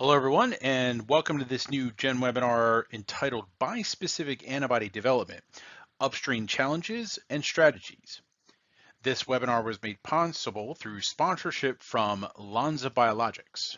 Hello, everyone, and welcome to this new Gen webinar entitled Bispecific Antibody Development, Upstream Challenges and Strategies. This webinar was made possible through sponsorship from Lonza Biologics.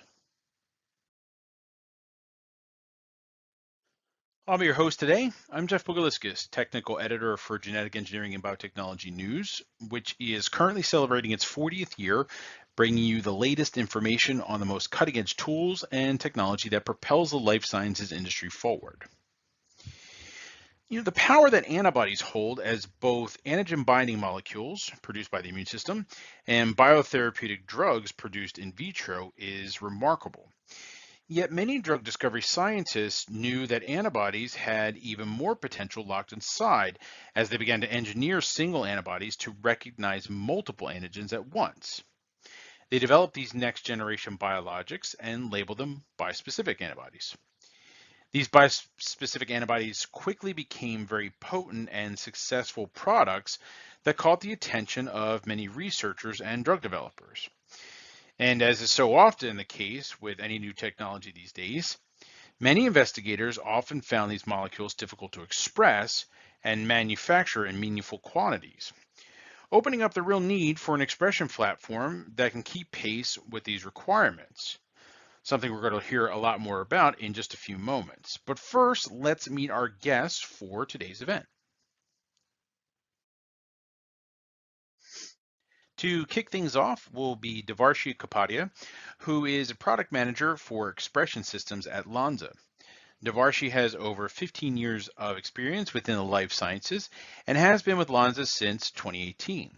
I'll be your host today. I'm Jeff Bogaliskas, Technical Editor for Genetic Engineering and Biotechnology News, which is currently celebrating its 40th year, bringing you the latest information on the most cutting-edge tools and technology that propels the life sciences industry forward. The power that antibodies hold as both antigen binding molecules produced by the immune system and biotherapeutic drugs produced in vitro is remarkable. Yet many drug discovery scientists knew that antibodies had even more potential locked inside as they began to engineer single antibodies to recognize multiple antigens at once. They developed these next generation biologics and labeled them bispecific antibodies. These bispecific antibodies quickly became very potent and successful products that caught the attention of many researchers and drug developers. And as is so often the case with any new technology these days, many investigators often found these molecules difficult to express and manufacture in meaningful quantities, opening up the real need for an expression platform that can keep pace with these requirements. Something we're going to hear a lot more about in just a few moments. But first, let's meet our guests for today's event. To kick things off will be Devarshi Kapadia, who is a product manager for expression systems at Lonza. Devarshi has over 15 years of experience within the life sciences and has been with Lonza since 2018.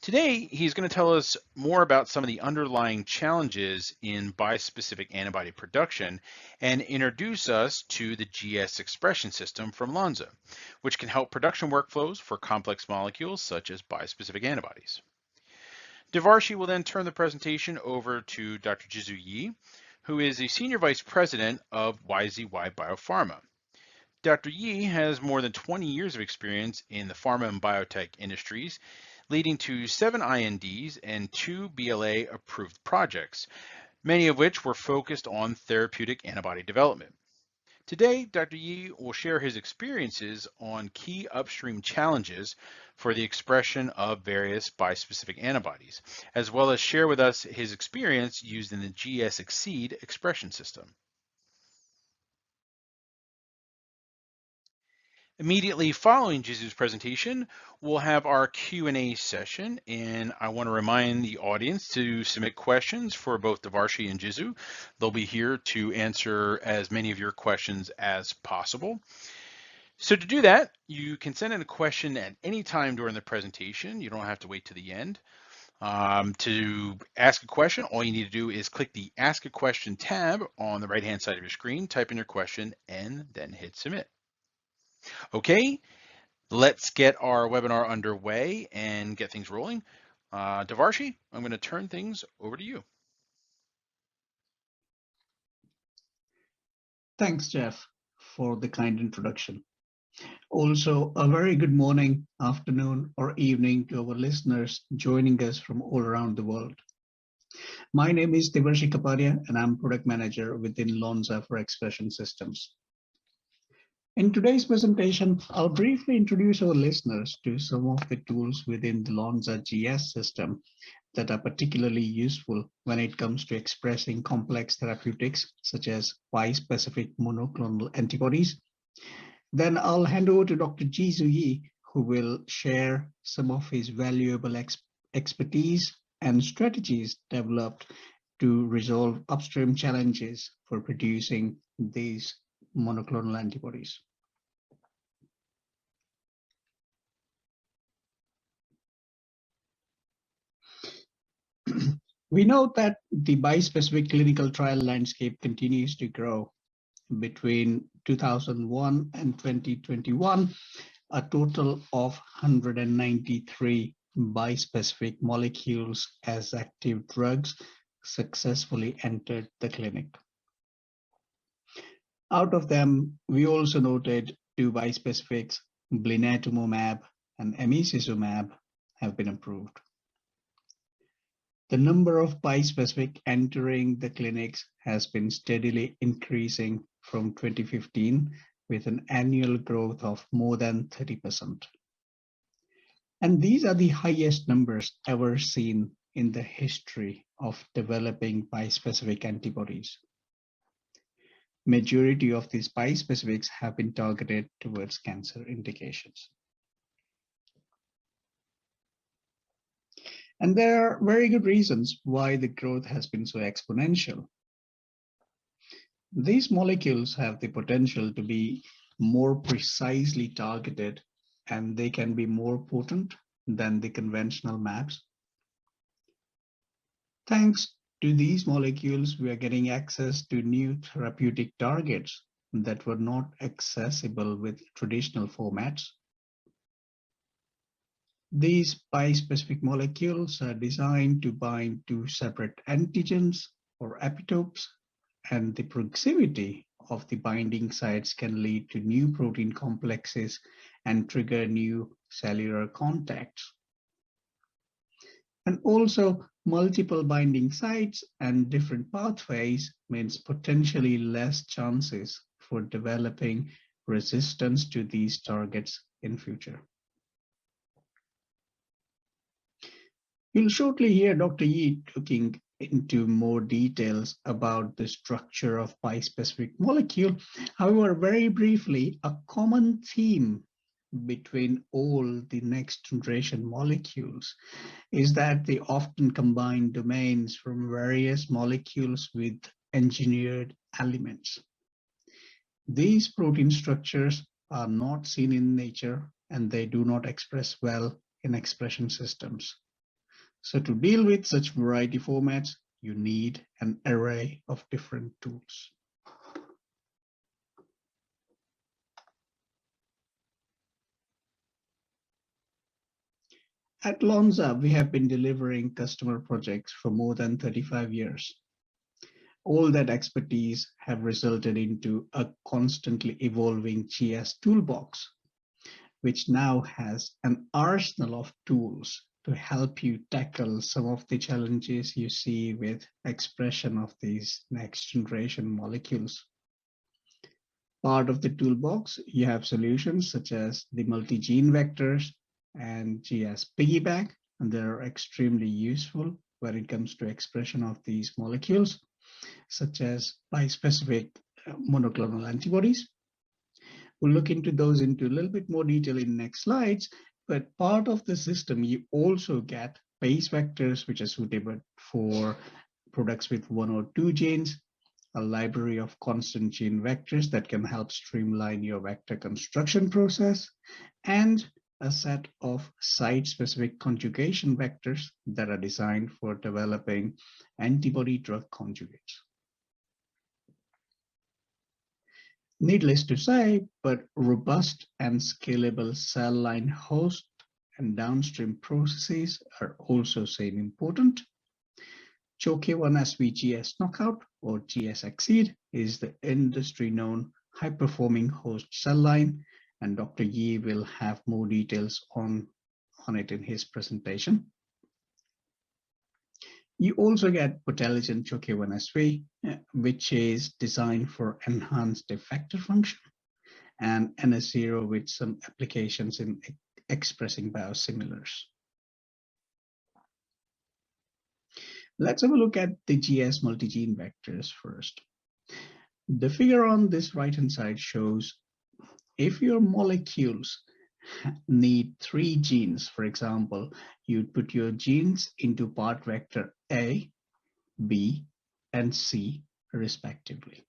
Today, he's going to tell us more about some of the underlying challenges in bispecific antibody production and introduce us to the GS expression system from Lonza, which can help production workflows for complex molecules such as bispecific antibodies. Devarshi will then turn the presentation over to Dr. Jizu Yi, who is a Senior Vice President of YZY Biopharma. Dr. Yi has more than 20 years of experience in the pharma and biotech industries, leading to 7 INDs and 2 BLA-approved projects, many of which were focused on therapeutic antibody development. Today, Dr. Yi will share his experiences on key upstream challenges for the expression of various bispecific antibodies, as well as share with us his experience using the GS-Exceed expression system. Immediately following Jizu's presentation, we'll have our Q&A session, and I want to remind the audience to submit questions for both Devarshi and Jizu. They'll be here to answer as many of your questions as possible. So to do that, you can send in a question at any time during the presentation. You don't have to wait to the end. To ask a question, all you need to do is click the Ask a Question tab on the right-hand side of your screen, type in your question, and then hit Submit. Okay, let's get our webinar underway and get things rolling. Devarshi, I'm going to turn things over to you. Thanks, Jeff, for the kind introduction. Also, a very good morning, afternoon, or evening to our listeners joining us from all around the world. My name is Bispecific, and I'm Product Manager within Lonza for Expression Systems. In today's presentation, I'll briefly introduce our listeners to some of the tools within the Lonza GS system that are particularly useful when it comes to expressing complex therapeutics, such as bispecific monoclonal antibodies. Then I'll hand over to Dr. Jizu Yi, who will share some of his valuable expertise and strategies developed to resolve upstream challenges for producing these monoclonal antibodies. We know that the bispecific clinical trial landscape continues to grow. Between 2001 and 2021, a total of 193 bispecific molecules as active drugs successfully entered the clinic. Out of them, we also noted 2 bispecifics, blinatumomab and emicizumab, have been approved. The number of bispecific entering the clinics has been steadily increasing from 2015 with an annual growth of more than 30%. And these are the highest numbers ever seen in the history of developing bispecific antibodies. Majority of these bispecifics have been targeted towards cancer indications. And there are very good reasons why the growth has been so exponential. These molecules have the potential to be more precisely targeted, and they can be more potent than the conventional mAbs. Thanks to these molecules, we are getting access to new therapeutic targets that were not accessible with traditional formats. These bispecific molecules are designed to bind to separate antigens or epitopes, and the proximity of the binding sites can lead to new protein complexes and trigger new cellular contacts. And also, multiple binding sites and different pathways means potentially less chances for developing resistance to these targets in future. You'll shortly hear Dr. Yi looking into more details about the structure of bispecific molecule. However, very briefly, a common theme between all the next generation molecules is that they often combine domains from various molecules with engineered elements. These protein structures are not seen in nature, and they do not express well in expression systems. So to deal with such variety formats, you need an array of different tools. At Lonza, we have been delivering customer projects for more than 35 years. All that expertise have resulted into a constantly evolving GS toolbox, which now has an arsenal of tools to help you tackle some of the challenges you see with expression of these next generation molecules. Part of the toolbox, you have solutions such as the multi-gene vectors and GS piggyback, and they're extremely useful when it comes to expression of these molecules, such as bispecific monoclonal antibodies. We'll look into those into a little bit more detail in next slides, but part of the system, you also get base vectors, which are suitable for products with 1 or 2 genes, a library of constant gene vectors that can help streamline your vector construction process, and a set of site-specific conjugation vectors that are designed for developing antibody drug conjugates. Needless to say, but robust and scalable cell line host and downstream processes are also same important. CHOK1 GS knockout or GS exceed is the industry-known high-performing host cell line, and Dr. Yi will have more details on it in his presentation. You also get Potelligent CHOK1, which is designed for enhanced effector function, and NS0 with some applications in expressing biosimilars. Let's have a look at the GS multigene vectors first. The figure on this right-hand side shows if your molecules need 3 genes, for example, you'd put your genes into part vector A, B, and C, respectively.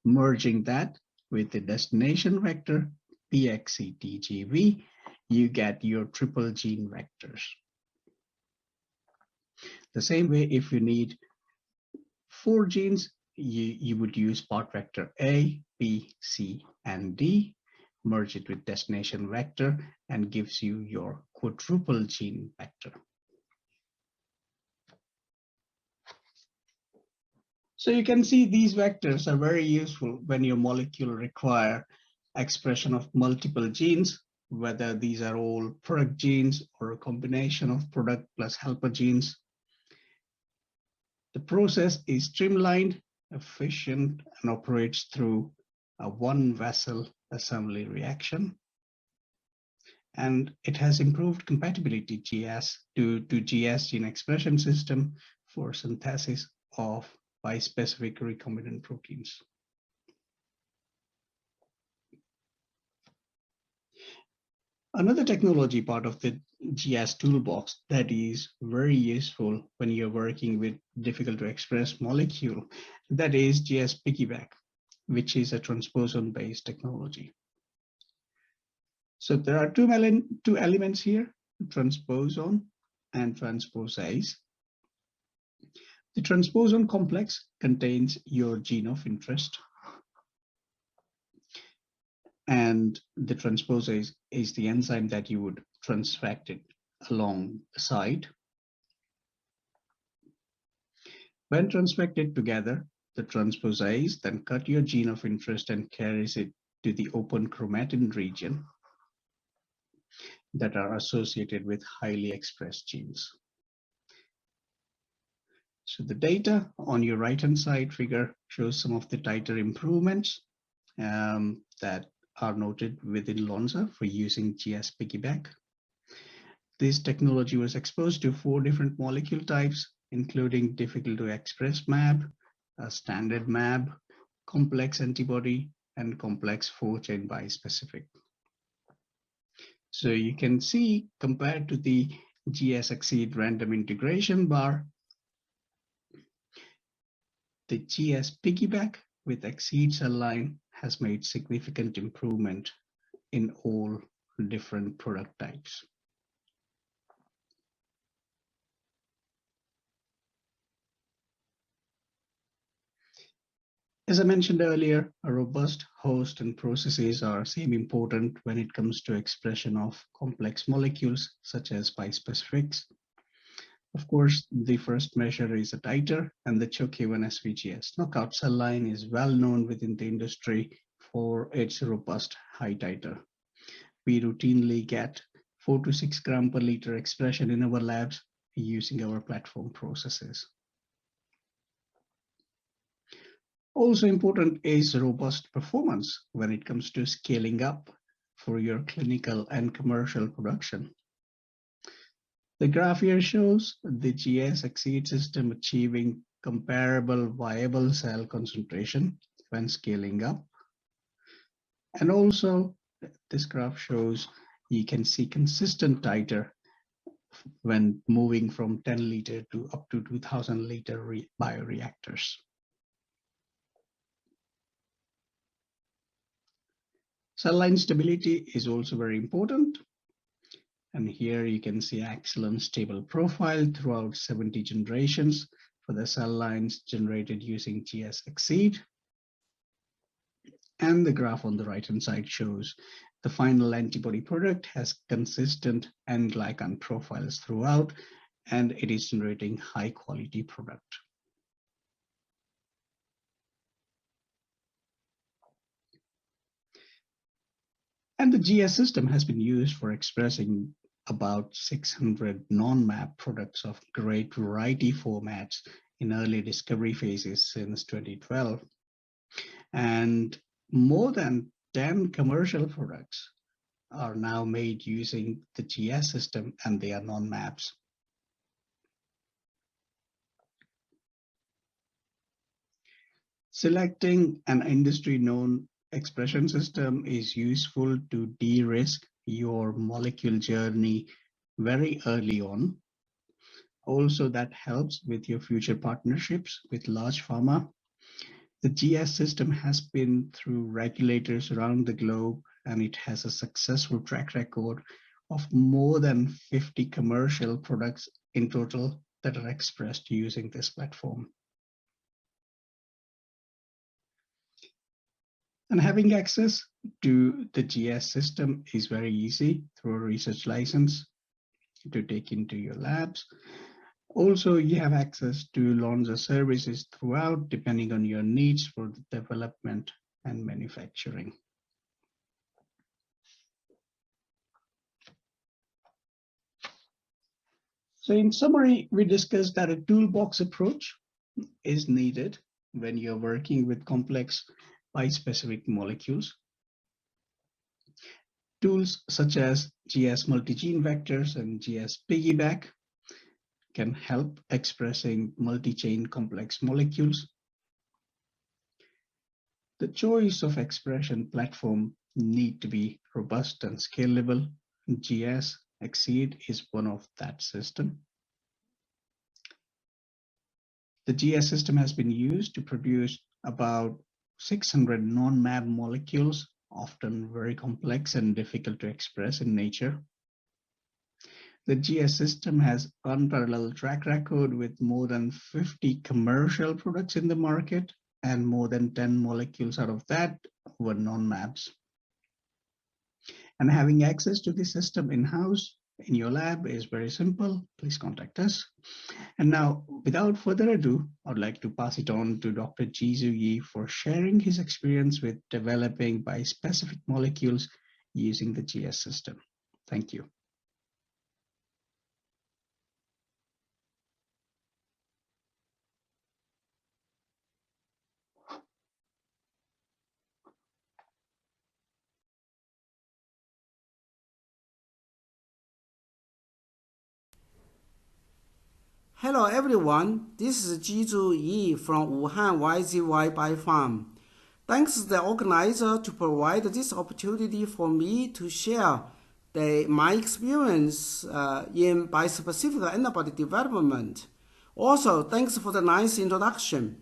Merging that with the destination vector PXCTGV, you get your triple gene vectors. The same way, if you need 4 genes, you would use part vector A, B, C, and D, merge it with destination vector, and gives you your quadruple gene vector. So you can see these vectors are very useful when your molecule require expression of multiple genes whether these are all product genes or a combination of product plus helper genes. The process is streamlined, efficient, and operates through a one vessel assembly reaction. And it has improved compatibility to GS gene expression system for synthesis of bispecific recombinant proteins. Another technology part of the GS toolbox that is very useful when you're working with difficult to express molecule, that is GS piggyback, which is a transposon-based technology. So there are two elements here, transposon and transposase. The transposon complex contains your gene of interest, and the transposase is the enzyme that you would transfect it alongside. When transfected together, the transposase then cut your gene of interest and carries it to the open chromatin region that are associated with highly expressed genes. So the data on your right-hand side figure shows some of the titer improvements that are noted within Lonza for using GS piggyback. This technology was exposed to 4 different molecule types, including difficult to express MAB, a standard MAB, complex antibody, and complex 4-chain bispecific. So you can see, compared to the GS Exceed random integration bar, the GS piggyback with Exceed cell line has made significant improvement in all different product types. As I mentioned earlier, a robust host and processes are same important when it comes to expression of complex molecules such as bispecifics. Of course, the first measure is a titer, and the Choke-1 SVGS knockout cell line is well known within the industry for its robust high titer. We routinely get 4 to 6 gram per liter expression in our labs using our platform processes. Also important is robust performance when it comes to scaling up for your clinical and commercial production. The graph here shows the GS Exceed system achieving comparable viable cell concentration when scaling up. And also, this graph shows you can see consistent titer when moving from 10 liter to up to 2000 liter bioreactors. Cell line stability is also very important. And here you can see excellent stable profile throughout 70 generations for the cell lines generated using GS Exceed. And the graph on the right-hand side shows the final antibody product has consistent N-glycan profiles throughout, and it is generating high quality product. And the GS system has been used for expressing about 600 non-MAP products of great variety formats in early discovery phases since 2012. And more than 10 commercial products are now made using the GS system, and they are non-MAPs. Selecting an industry-known expression system is useful to de-risk your molecule journey very early on. Also, that helps with your future partnerships with large pharma. The GS system has been through regulators around the globe, and it has a successful track record of more than 50 commercial products in total that are expressed using this platform. And having access to the GS system is very easy through a research license to take into your labs. Also, you have access to Lonza services throughout, depending on your needs for the development and manufacturing. So in summary, we discussed that a toolbox approach is needed when you're working with complex bispecific molecules. Tools such as GS multigene vectors and GS piggyback can help expressing multi-chain complex molecules. The choice of expression platform need to be robust and scalable. GS Exceed is one of that system. The GS system has been used to produce about 600 non-mAb molecules, often very complex and difficult to express in nature. The GS system has unparalleled track record with more than 50 commercial products in the market, and more than 10 molecules out of that were non-mAbs. And having access to the system in-house in your lab is very simple. Please contact us. And now, without further ado, I would like to pass it on to Dr. Jisoo Yi for sharing his experience with developing bispecific molecules using the GS system. Thank you. Hello everyone, this is Jisoo Yi from Wuhan YZY Biofarm. Thanks to the organizer to provide this opportunity for me to share my experience in bispecific antibody development. Also, thanks for the nice introduction.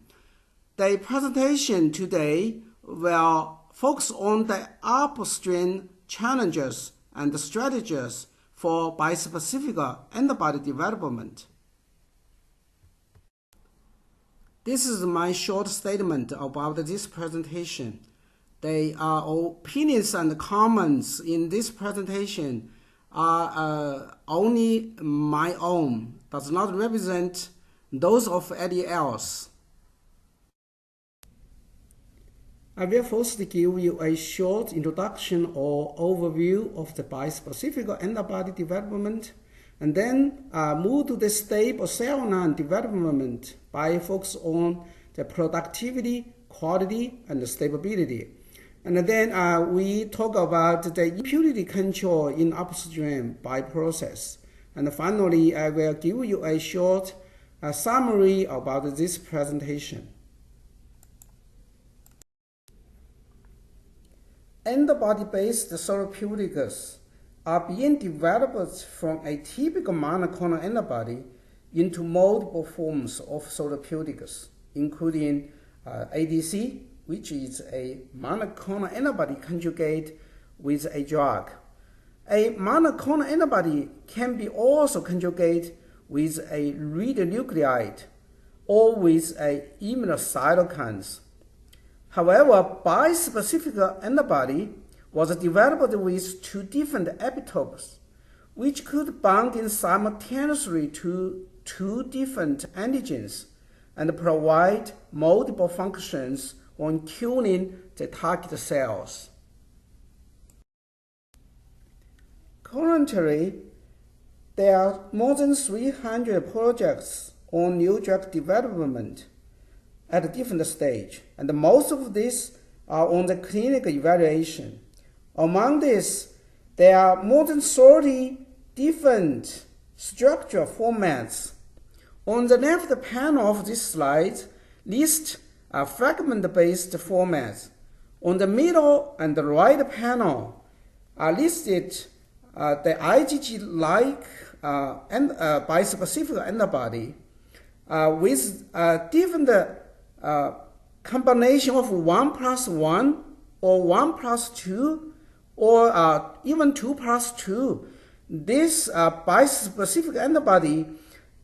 The presentation today will focus on the upstream challenges and strategies for bispecific antibody development. This is my short statement about this presentation. The opinions and comments in this presentation are only my own, does not represent those of anyone else. I will first give you a short introduction or overview of the bispecific antibody development, and then move to the stable cell line development by focus on the productivity, quality, and stability. And then we talk about the impurity control in upstream by process. And finally, I will give you a short summary about this presentation. Antibody-based therapeutics are being developed from a typical monoclonal antibody into multiple forms of therapeutics, including ADC, which is a monoclonal antibody conjugate with a drug. A monoclonal antibody can be also conjugated with a radionuclide or with a immunocytokines. However, bispecific antibody was developed with two different epitopes, which could bind in simultaneously to two different antigens and provide multiple functions on killing the target cells. Currently, there are more than 300 projects on new drug development at a different stage, and most of these are on the clinical evaluation. Among these, there are more than 30 different structure formats. On the left panel of this slide, list fragment-based formats. On the middle and the right panel are listed the IgG-like bispecific antibody with different combination of 1+1 or 1+2 or even 2+2. This bispecific antibody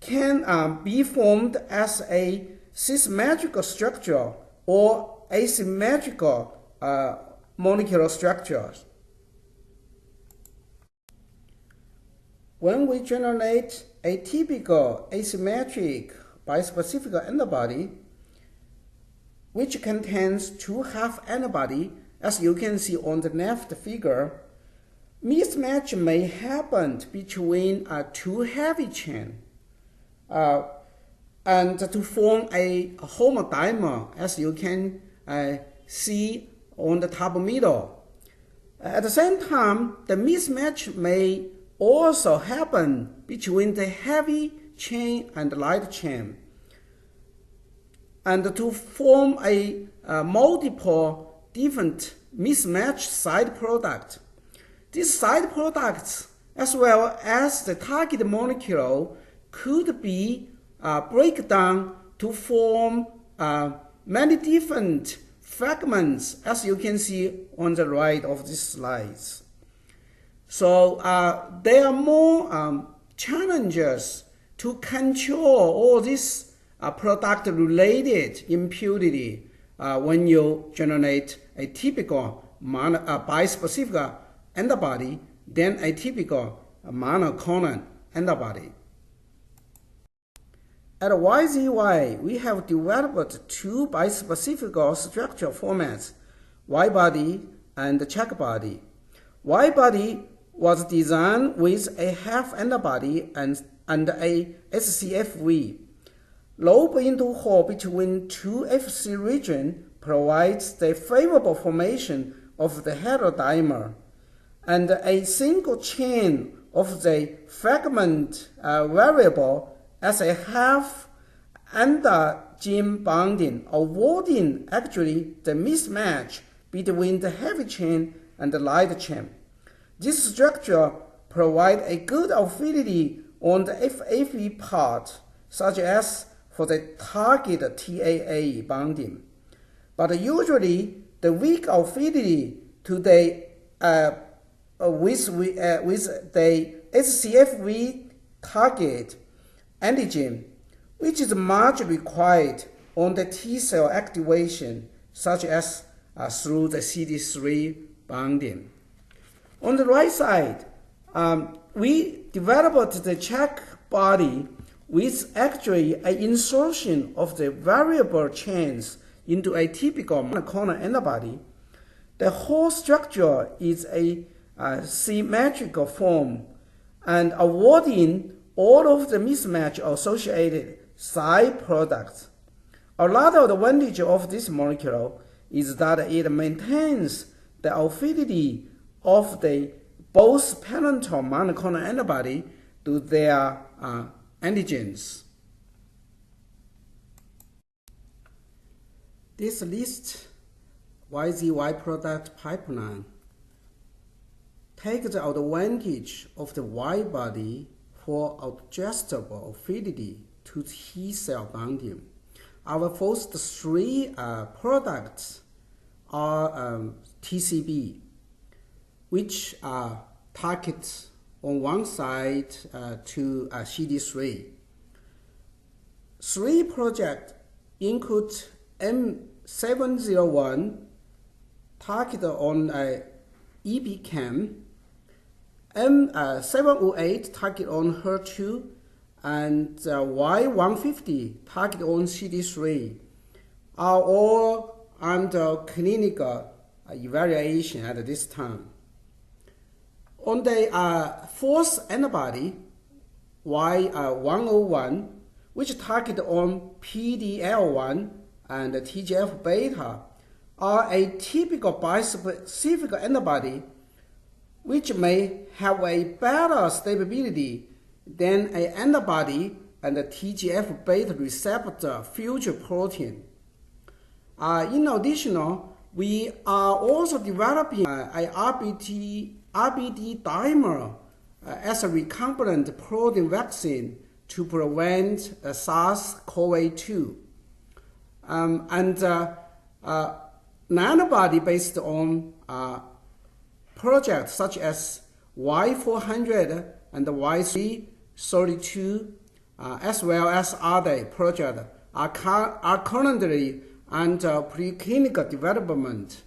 can be formed as a symmetrical structure or asymmetrical molecular structures. When we generate a typical asymmetric bispecific antibody, which contains two half antibody, as you can see on the left figure, mismatch may happen between two heavy chains. and to form a homodimer, as you can see on the top middle. At the same time, the mismatch may also happen between the heavy chain and the light chain, and to form a multiple different mismatched side product. These side products, as well as the target molecule, could be break down to form many different fragments, as you can see on the right of these slides. So there are more challenges to control all this product-related impurity when you generate a typical bispecific antibody than a typical monoclonal antibody. At YZY, we have developed two bispecific structure formats, Y-body and checkbody. Y-body was designed with a half antibody and a SCFV. Low binding hole between two Fc regions provides the favorable formation of the heterodimer, and a single chain of the fragment variable as a half endogen bonding, avoiding actually the mismatch between the heavy chain and the light chain. This structure provides a good affinity on the FAV part, such as for the target TAA bonding. But usually, the weak affinity to the with the SCFV target antigen, which is much required on the T cell activation, such as through the CD3 bonding. On the right side, we developed the check body with actually an insertion of the variable chains into a typical monoclonal antibody. The whole structure is a symmetrical form and avoiding all of the mismatch associated side products. Another advantage of this molecule is that it maintains the affinity of the both parental monoclonal antibody to their antigens. This lists YZY product pipeline takes the advantage of the Y-body for adjustable affinity to T cell bonding. Our first three products are TCB, which target on one side to CD3. Three projects include M701, target on EpCAM, M708, target on HER2, and Y150, target on CD3, are all under clinical evaluation at this time. On the fourth antibody, Y101, which target on PDL1 and TGF-beta, are a typical bispecific antibody which may have a better stability than an antibody and the TGF-beta receptor future protein. In addition, we are also developing a RBD dimer as a recombinant protein vaccine to prevent SARS-CoV-2. And an antibody based on projects such as Y400 and Y332, as well as other projects, are currently under preclinical development.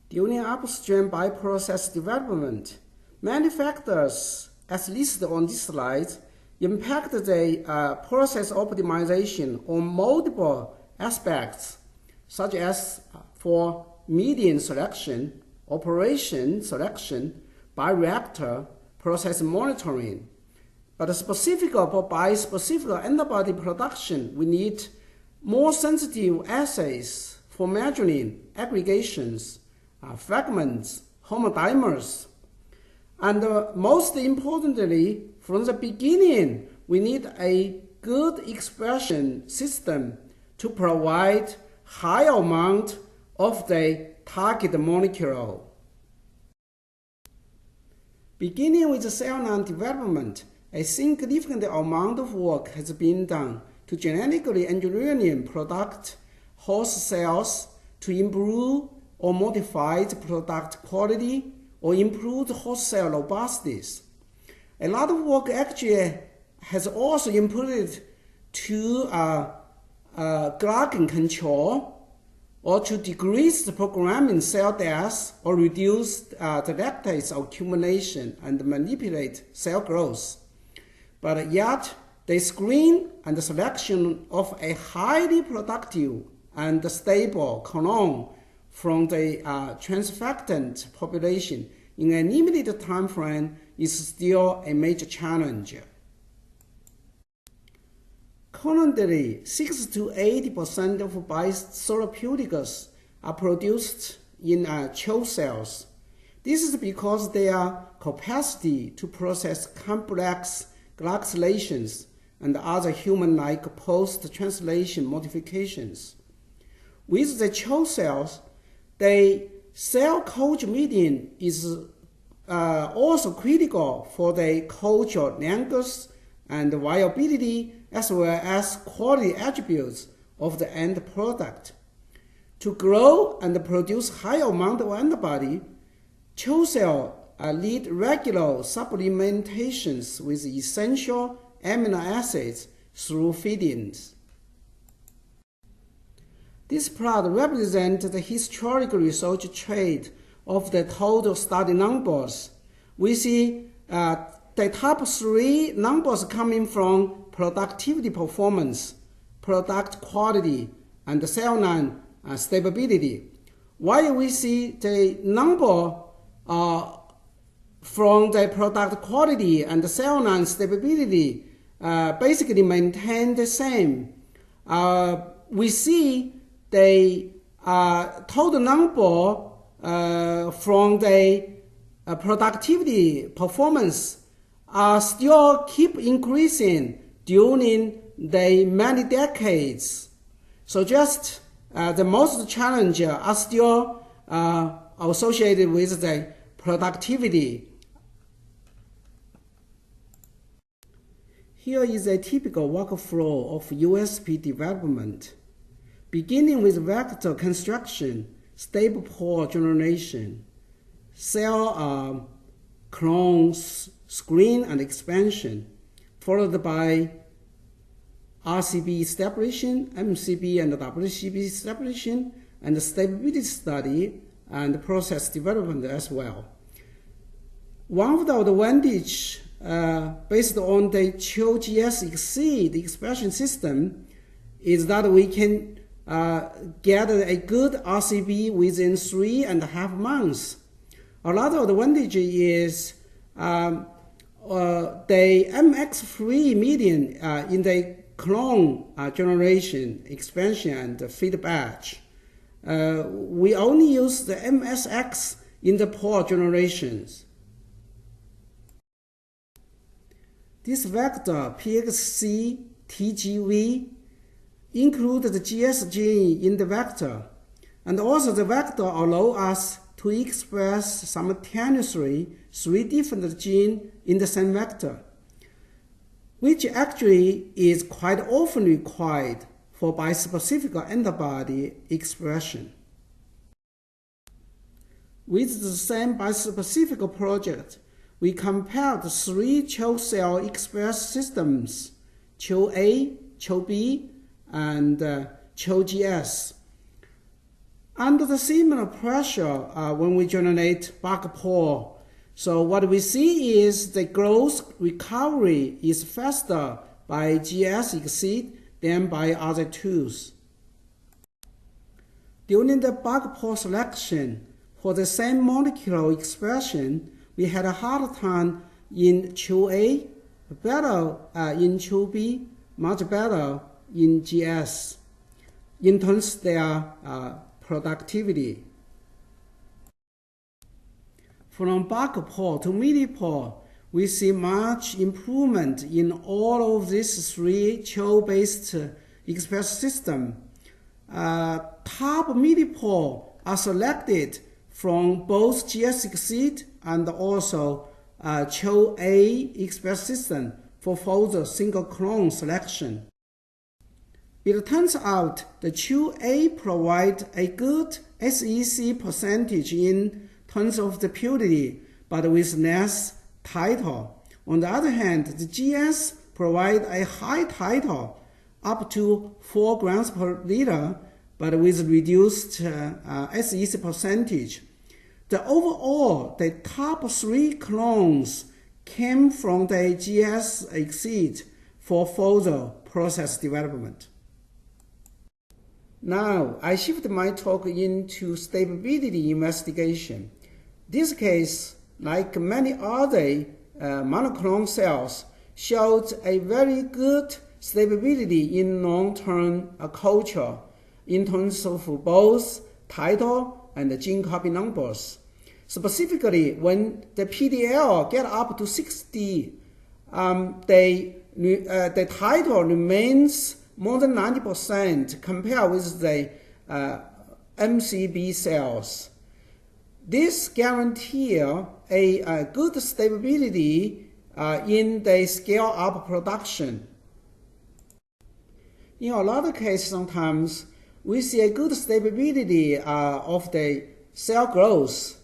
During upstream bioprocess development, many factors, as listed on this slide, impact the process optimization on multiple aspects, such as for medium selection, operation selection, bioreactor, process monitoring. But specific for bispecific antibody production, we need more sensitive assays for measuring aggregations, fragments, homodimers. And most importantly, from the beginning, we need a good expression system to provide high amount of the target molecule. Beginning with the cell line development, a significant amount of work has been done to genetically engineering product host cells to improve or modify the product quality or improve the host cell robustness. A lot of work actually has also inputted to glycan control or to decrease the programming cell death or reduce the lactase accumulation and manipulate cell growth. But yet, the screen and the selection of a highly productive and stable clone from the transfectant population in a limited time frame is still a major challenge. Currently, 60 to 80% of biotherapeutics are produced in CHO cells. This is because their capacity to process complex glycosylations and other human-like post-translation modifications. With the CHO cells, the cell culture medium is also critical for the culture length and viability as well as quality attributes of the end product. To grow and produce high amount of antibody, CHO cells need regular supplementations with essential amino acids through feedings. This plot represents the historical research trend of the total study numbers. We see the top three numbers coming from productivity performance, product quality, and cell line stability. While we see the number from the product quality and the cell line stability basically maintain the same. We see the total number from the productivity performance still keep increasing during the many decades. So just the most challenge are still associated with the productivity. Here is a typical workflow of USP development, beginning with vector construction, stable pore generation, cell clones, screen and expansion, followed by RCB establishing, MCB and WCB establishing, and stability study and process development as well. One of the advantages based on the CHO-GS-exceed expression system is that we can get a good RCB within 3.5 months. Another advantage is the MX-free medium in the clone generation, expansion, and feed batch. We only use the MSX in the pore generations. This vector PXC TGV includes the GS gene in the vector, and also the vector allows us to express simultaneously 3 different genes in the same vector, which actually is quite often required for bispecific antibody expression. With the same bispecific project, we compared 3 CHO cell express systems, CHO-A, CHO-B, and CHO-GS. Under the similar pressure when we generate bulk pore, so what we see is the growth recovery is faster by GS-exceed than by other tools. During the bulk pore selection, for the same molecular expression, we had a hard time in CHO-A, better in CHO-B, much better in GS in terms of their productivity. From bulk pore to midi-pore, we see much improvement in all of these three CHO-based express systems. Top midi-pore are selected from both GS Exceed and also CHO-A express system for further single clone selection. It turns out the CHO-A provides a good SEC percentage in terms of the purity, but with less titer. On the other hand, the GS provides a high titer, up to 4 grams per liter, but with reduced SEC percentage. The top 3 clones came from the GS Exceed for further process development. Now, I shift my talk into stability investigation. This case, like many other monoclonal cells, showed a very good stability in long-term culture in terms of both titer and gene copy numbers. Specifically, when the PDL get up to 60, the titer remains more than 90% compared with the MCB cells. This guarantees a good stability in the scale-up production. In a lot of cases, sometimes we see a good stability of the cell growth,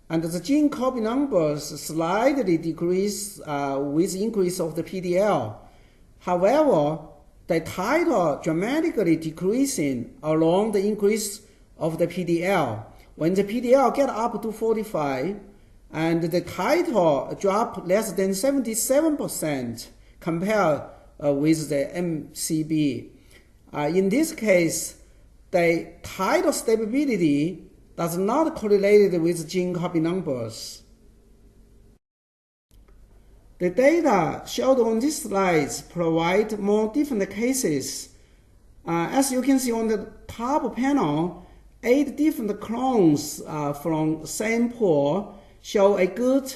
and the gene copy numbers slightly decrease with increase of the PDL. However, the titer dramatically decreasing along the increase of the PDL. When the PDL get up to 45, and the titer drop less than 77% compared with the MCB. In this case, the titer stability does not correlate with gene copy numbers. The data showed on these slides provide more different cases. As you can see on the top panel, 8 different clones from same pore show a good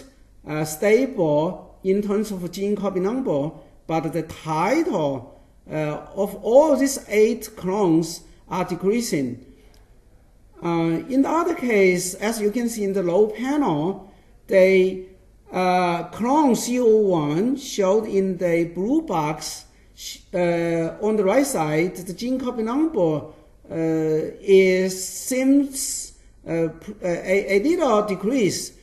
stable in terms of gene copy number, but the titer of all these 8 clones are decreasing. In the other case, as you can see in the low panel, the clone CO1 showed in the blue box on the right side, the gene copy number seems a little decrease,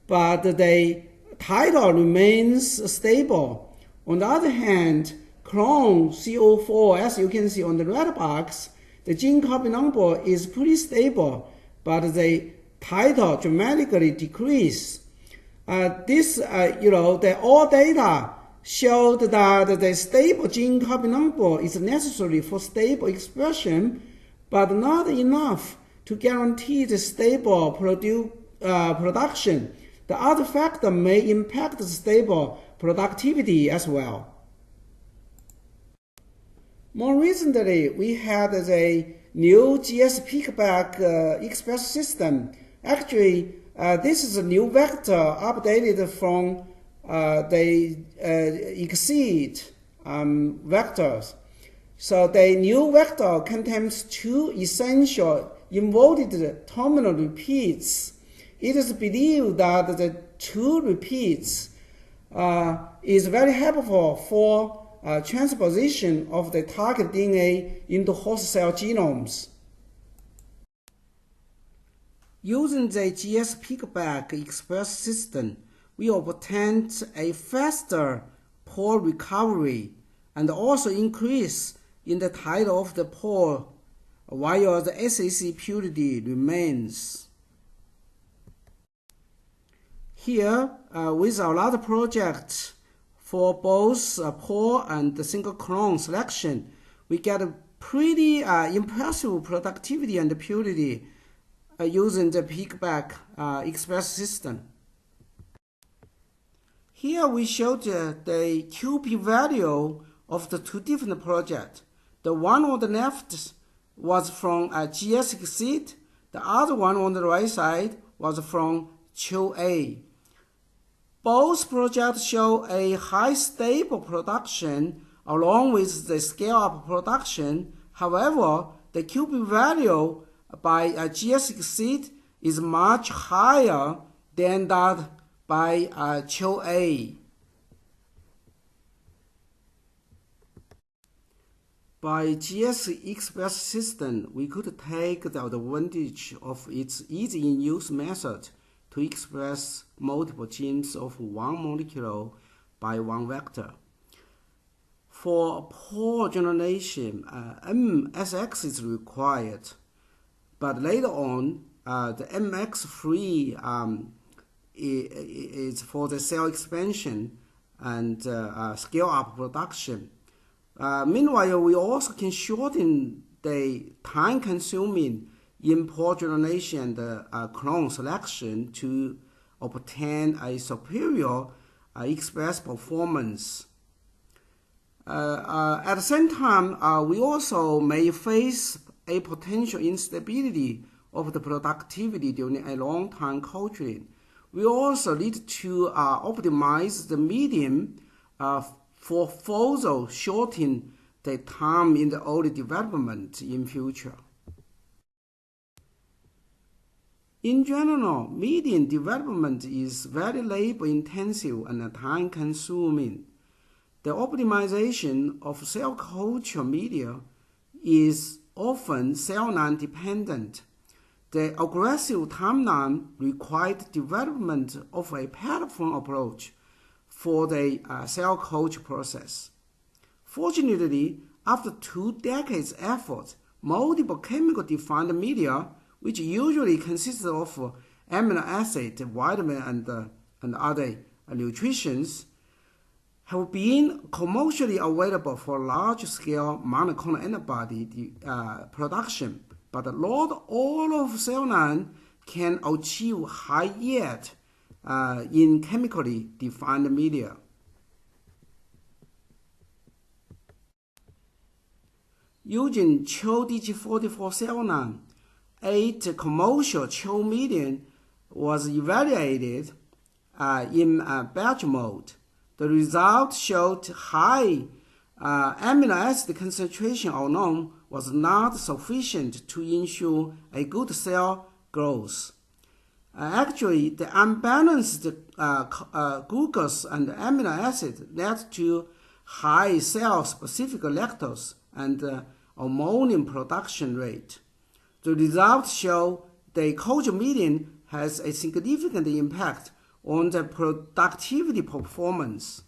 but the titer remains stable. On the other hand, clone CO4, as you can see on the red box, the gene copy number is pretty stable, but the titer dramatically decrease. The all data showed that the stable gene copy number is necessary for stable expression, but not enough to guarantee the stable production. The other factor may impact the stable productivity as well. More recently, we had the new GS pickback express system. Actually, this is a new vector updated from the Exceed vectors. So the new vector contains 2 essential involved terminal repeats. It is believed that the 2 repeats is very helpful for transposition of the target DNA into host cell genomes. Using the GS pickback express system, we obtained a faster pore recovery and also increase in the titer of the pore while the SEC purity remains. Here, with our other projects for both pore and the single clone selection, we get a pretty impressive productivity and purity using the pickback express system. Here we showed the QP value of the two different projects. The one on the left was from GS-Exceed. The other one on the right side was from CHO-A. Both projects show a high stable production along with the scale-up production. However, the QP value by GS-Exceed is much higher than that by CHO-A. By GS-Express system, we could take the advantage of its easy-in-use method to express multiple genes of one molecule by one vector. For pore generation, MSX is required, but later on, the MX-free is for the cell expansion and scale-up production. Meanwhile, we also can shorten the time consuming in pore generation and clone selection to obtain a superior express performance. At the same time, we also may face a potential instability of the productivity during a long time culturing. We also need to optimize the medium for further shorten the time in the early development in future. In general, medium development is very labor intensive and time consuming. The optimization of cell culture media is often cell line dependent. The aggressive timeline required development of a platform approach for the cell culture process. Fortunately, after 2 decades effort, multiple chemical defined media, which usually consists of amino acid, vitamin, and other nutrients, have been commercially available for large-scale monoclonal antibody production, but not all of cell line can achieve high yield in chemically defined media. Using CHO DG44 cell line, 8 commercial CHO medium was evaluated in batch mode. The result showed high amino acid concentration alone was not sufficient to ensure a good cell growth. Actually, the unbalanced glucose and amino acid led to high cell-specific lactose and ammonium production rate. The results show the culture medium has a significant impact on the productivity performance.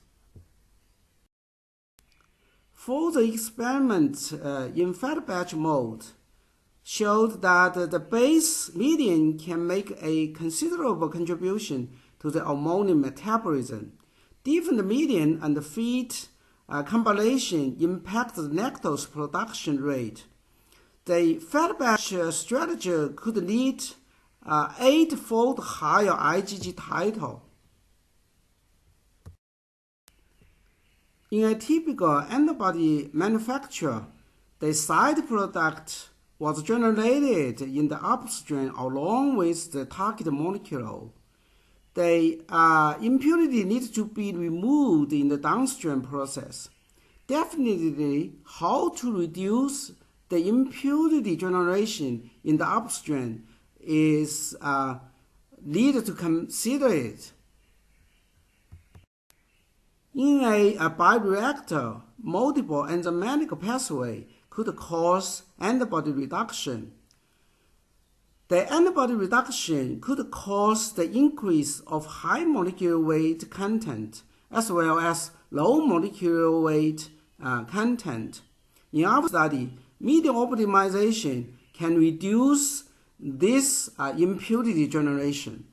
Further experiments in fed batch mode showed that the base medium can make a considerable contribution to the ammonium metabolism. Different medium and feed combination impact the lactose production rate. The fed batch strategy could lead 8-fold higher IgG titer. In a typical antibody manufacture, the side product was generated in the upstream along with the target molecule. The impurity needs to be removed in the downstream process. Definitely, how to reduce the impurity generation in the upstream is needed to consider it. In a bioreactor, multiple enzymatic pathways could cause antibody reduction. The antibody reduction could cause the increase of high molecular weight content as well as low molecular weight content. In our study, medium optimization can reduce this impurity generation.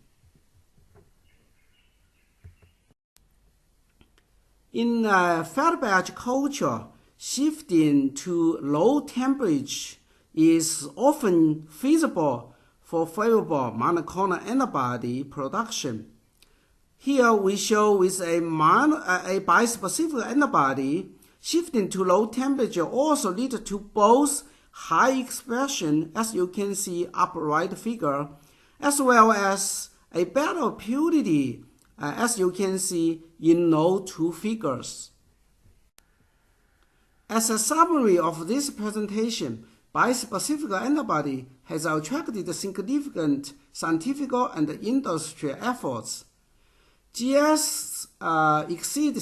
In fed batch culture, shifting to low temperature is often feasible for favorable monoclonal antibody production. Here we show with a bispecific antibody, shifting to low temperature also leads to both high expression, as you can see upper right figure, as well as a better purity, as you can see in no two figures. As a summary of this presentation, bispecific antibody has attracted significant scientific and industrial efforts. GS-Exceed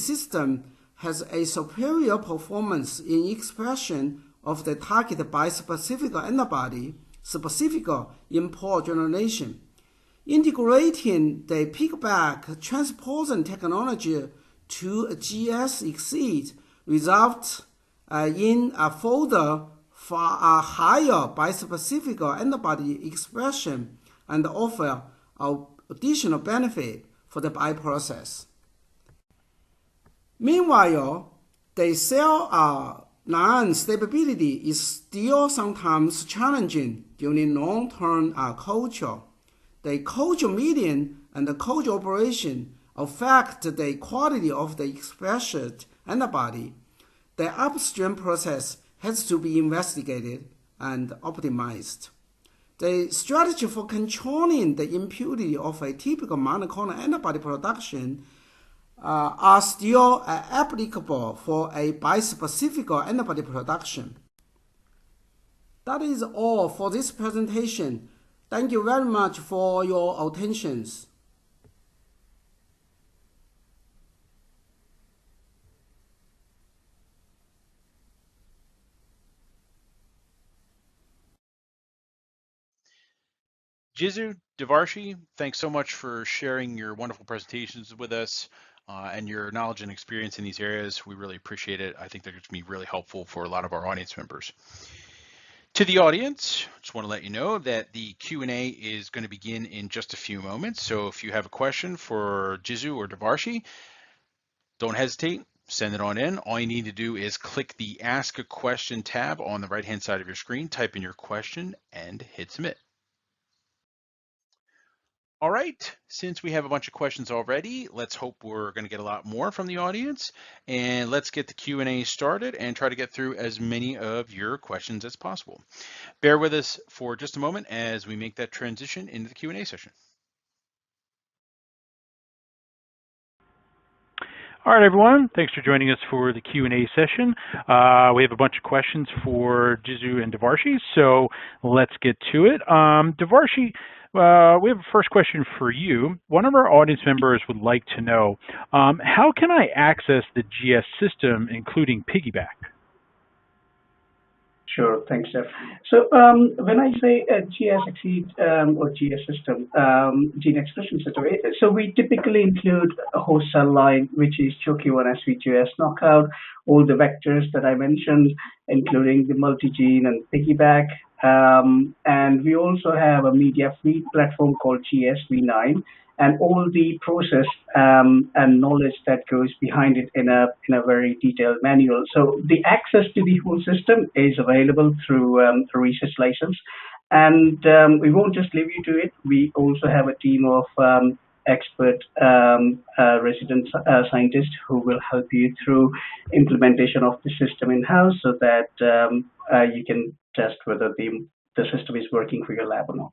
system has a superior performance in expression of the target bispecific antibody, specific in pore generation. Integrating the piggyback transposon technology to GS-Exceed results in a further higher bispecific antibody expression and offer additional benefit for the bioprocess. Meanwhile, the cell non-stability is still sometimes challenging during long-term culture. The culture medium and the culture operation affect the quality of the expressed antibody. The upstream process has to be investigated and optimized. The strategy for controlling the impurity of a typical monoclonal antibody production are still applicable for a bispecific antibody production. That is all for this presentation. Thank you very much for your attention. Jizu, Devarshi, thanks so much for sharing your wonderful presentations with us and your knowledge and experience in these areas. We really appreciate it. I think they're going to be really helpful for a lot of our audience members. To the audience, I just want to let you know that the Q&A is going to begin in just a few moments. So if you have a question for Jizu or Devarshi, don't hesitate, send it on in. All you need to do is click the Ask a Question tab on the right-hand side of your screen, type in your question, and hit submit. All right, since we have a bunch of questions already, let's hope we're going to get a lot more from the audience, and let's get the Q&A started and try to get through as many of your questions as possible. Bear with us for just a moment as we make that transition into the Q&A session. All right, everyone. Thanks for joining us for the Q&A session. We have a bunch of questions for Jizu and Devarshi, so let's get to it. Devarshi, we have a first question for you. One of our audience members would like to know, how can I access the GS system, including Piggyback? Sure, thanks, Jeff. So when I say GS Exceed or GS system, gene expression system, so we typically include a host cell line, which is CHOKI1 SVGS knockout, all the vectors that I mentioned, including the multi-gene and piggyback. And we also have a media feed platform called GSV9, and all the process and knowledge that goes behind it in a very detailed manual. So the access to the whole system is available through research license, and we won't just leave you to it. We also have a team of expert resident scientists who will help you through implementation of the system in-house, so that you can test whether the system is working for your lab or not.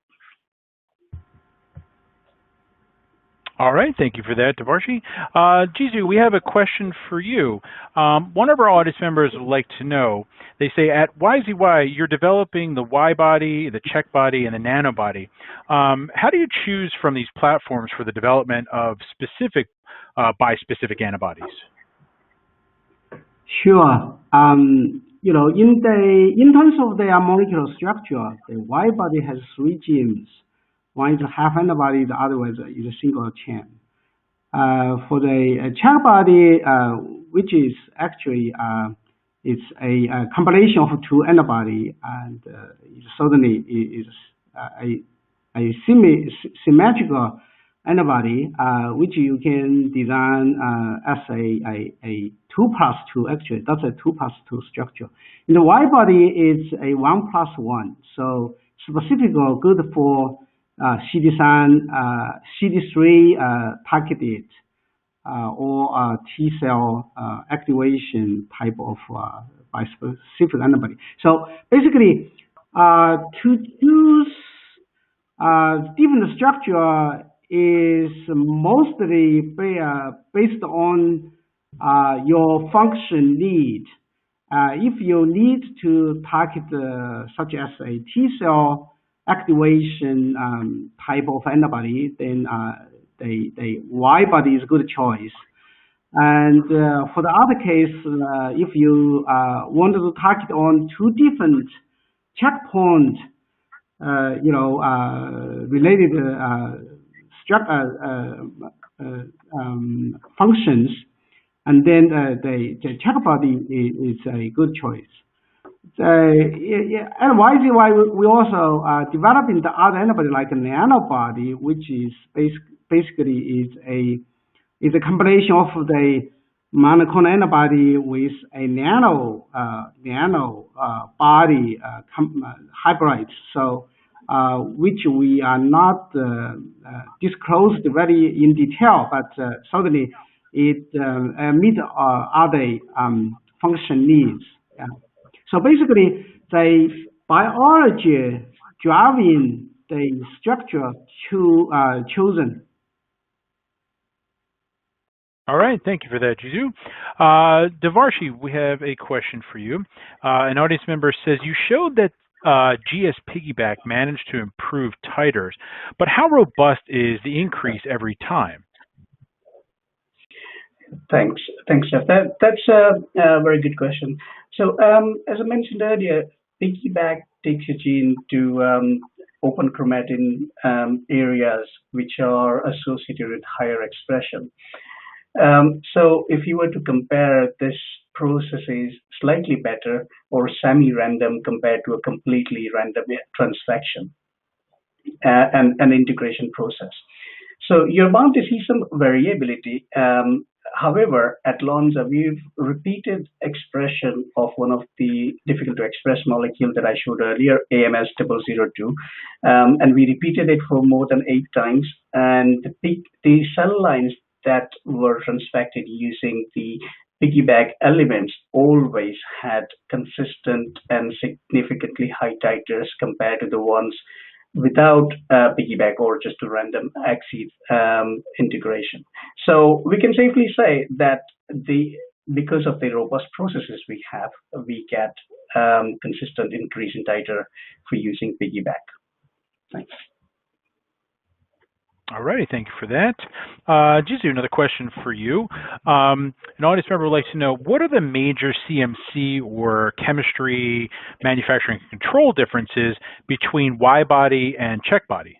All right, thank you for that, Devarshi. Jizu, we have a question for you. One of our audience members would like to know, they say at YZY, you're developing the Y body, the check body, and the nanobody. How do you choose from these platforms for the development of specific bispecific antibodies? Sure. You know, in terms of their molecular structure, the Y body has 3 genes. One is a half antibody, the other one is a single chain. For the check body, which is actually it's a combination of 2 antibody, and it certainly is a symmetrical antibody, which you can design as a 2+2. Actually, that's a 2+2 structure. In the Y body, it's a 1+1. So specifically good for CD3 targeted or T cell activation type of bispecific antibody. So basically, to choose different structure is mostly based on your function need. If you need to target such as a T cell activation type of antibody, then the Y body is a good choice. And for the other case, if you wanted to target on two different checkpoint, related functions, and then the checkbody is a good choice. And why we also developing the other antibody like an antibody, which is basically is a combination of the monoclonal antibody with a nano body hybrid. So which we are not disclosed very in detail, but certainly it meet other function needs. Yeah. So basically, the biology driving the structure chosen. All right, thank you for that, Jizu. Devarshi, we have a question for you. An audience member says, you showed that GS piggyback managed to improve titers, but how robust is the increase every time? Thanks, Jeff. That's a very good question. So as I mentioned earlier, piggyback takes a gene to open chromatin areas which are associated with higher expression. So if you were to compare, this process is slightly better or semi-random compared to a completely random transfection and an integration process. So you're bound to see some variability. However, at Lonza, we've repeated expression of one of the difficult to express molecule that I showed earlier, AMS002, and we repeated it for more than 8 times. And the cell lines that were transfected using the piggyback elements always had consistent and significantly high titers compared to the ones without piggyback or just a random axis integration. So we can safely say that because of the robust processes we have, we get consistent increase in titer for using piggyback. Thanks. All righty, thank you for that. Jizu, another question for you. An audience member would like to know, what are the major CMC or chemistry manufacturing control differences between Y-body and check-body?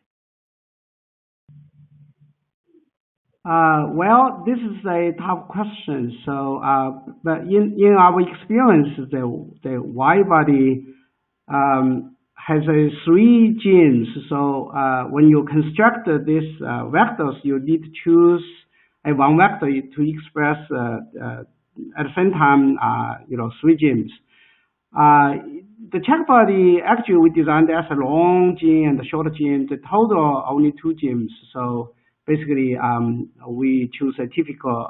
Well, this is a tough question. So, but in our experience, the Y-body has 3 genes. So when you construct these vectors, you need to choose one vector to express at the same time, 3 genes. The check body, actually, we designed as a long gene and a short gene. The total only 2 genes. So basically, we choose a typical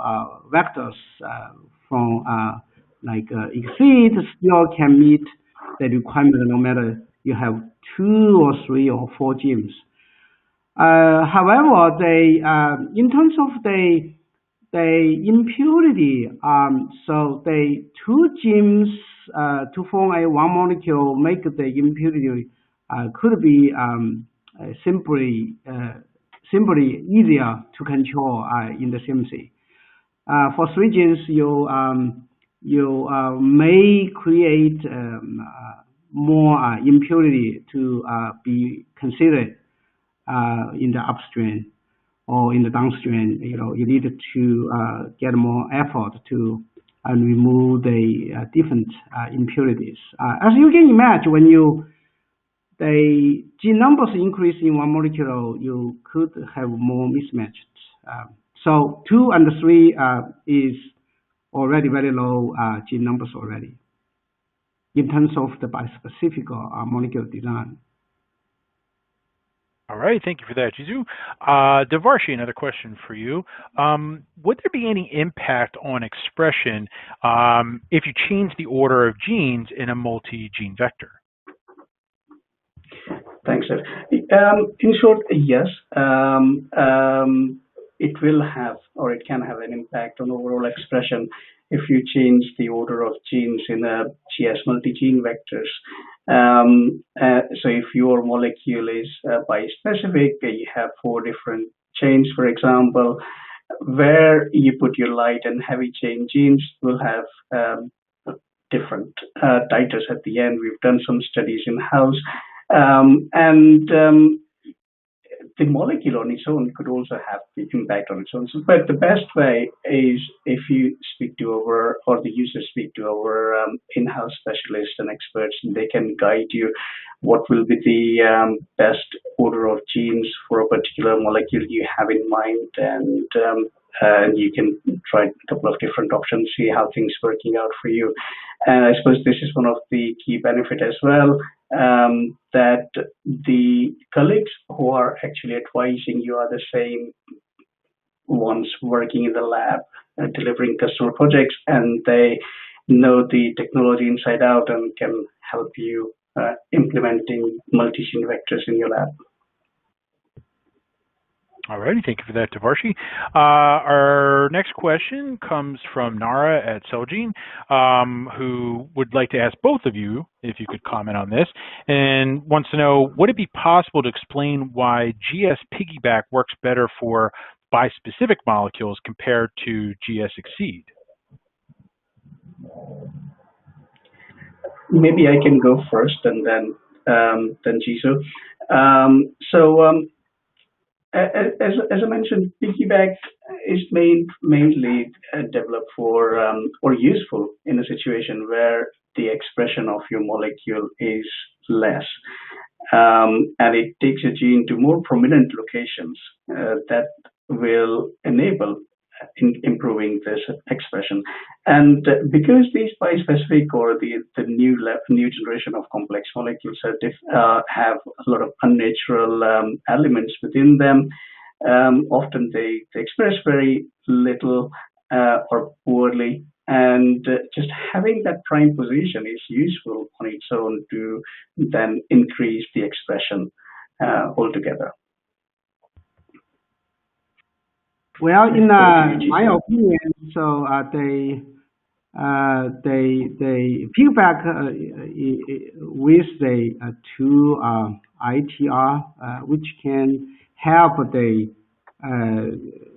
vectors from exceed still can meet the requirement no matter you have 2 or 3 or 4 genes. However, in terms of the impurity, so the 2 genes to form a one molecule make the impurity could be simply easier to control in the CMC. For 3 genes, you may create more impurity to be considered in the upstream or in the downstream. You need to get more effort to remove the different impurities. As you can imagine, when the gene numbers increase in one molecule, you could have more mismatched. So 2 and 3 is already very low gene numbers already in terms of the bispecific molecule design. All right, thank you for that, Jizu. Devarshi, another question for you. Would there be any impact on expression if you change the order of genes in a multi-gene vector? Thanks, sir. In short, yes. It will have, or it can have an impact on overall expression if you change the order of genes in a GS multi-gene vectors. So if your molecule is bispecific, you have 4 different chains, for example, where you put your light and heavy chain genes will have different titers at the end. We've done some studies in-house. The molecule on its own could also have the impact on its own. So, but the best way is if you speak to our, or the users speak to our in-house specialists and experts, and they can guide you what will be the best order of genes for a particular molecule you have in mind, and you can try a couple of different options, see how things working out for you. And I suppose this is one of the key benefit as well, that the colleagues who are actually advising you are the same ones working in the lab, delivering customer projects, and they know the technology inside out and can help you implementing multi-gene vectors in your lab. All righty, thank you for that, Devarshi. Our next question comes from Nara at Celgene, who would like to ask both of you if you could comment on this, and wants to know, would it be possible to explain why GS piggyback works better for bispecific molecules compared to GS exceed? Maybe I can go first, and then Jisoo. As I mentioned, piggyback is mainly developed for or useful in a situation where the expression of your molecule is less, and it takes a gene to more prominent locations that will enable improving this expression. And because these bispecific or the new generation of complex molecules have a lot of unnatural elements within them, often they express very little or poorly, and just having that prime position is useful on its own to then increase the expression altogether. Well, in my opinion, so the feedback with the 2 ITR, which can help the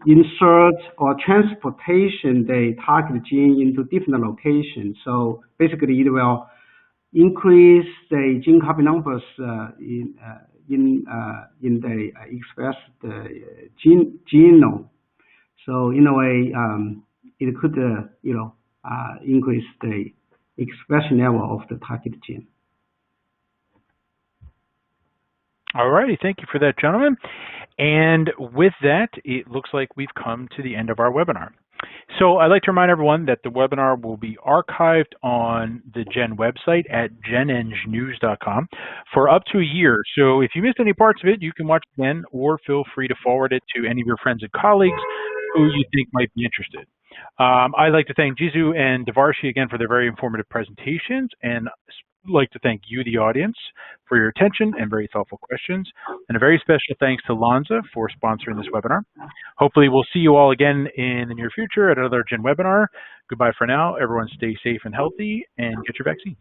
insert or transportation the target gene into different locations. So basically, it will increase the gene copy numbers in the expressed genome. So in a way, it could, increase the expression level of the target gene. All righty, thank you for that, gentlemen. And with that, it looks like we've come to the end of our webinar. So I'd like to remind everyone that the webinar will be archived on the GEN website at genengnews.com for up to a year. So if you missed any parts of it, you can watch again, or feel free to forward it to any of your friends and colleagues who you think might be interested. I'd like to thank Jizu and Devarshi again for their very informative presentations, and I'd like to thank you, the audience, for your attention and very thoughtful questions. And a very special thanks to Lonza for sponsoring this webinar. Hopefully we'll see you all again in the near future at another GEN webinar. Goodbye for now. Everyone stay safe and healthy, and get your vaccines.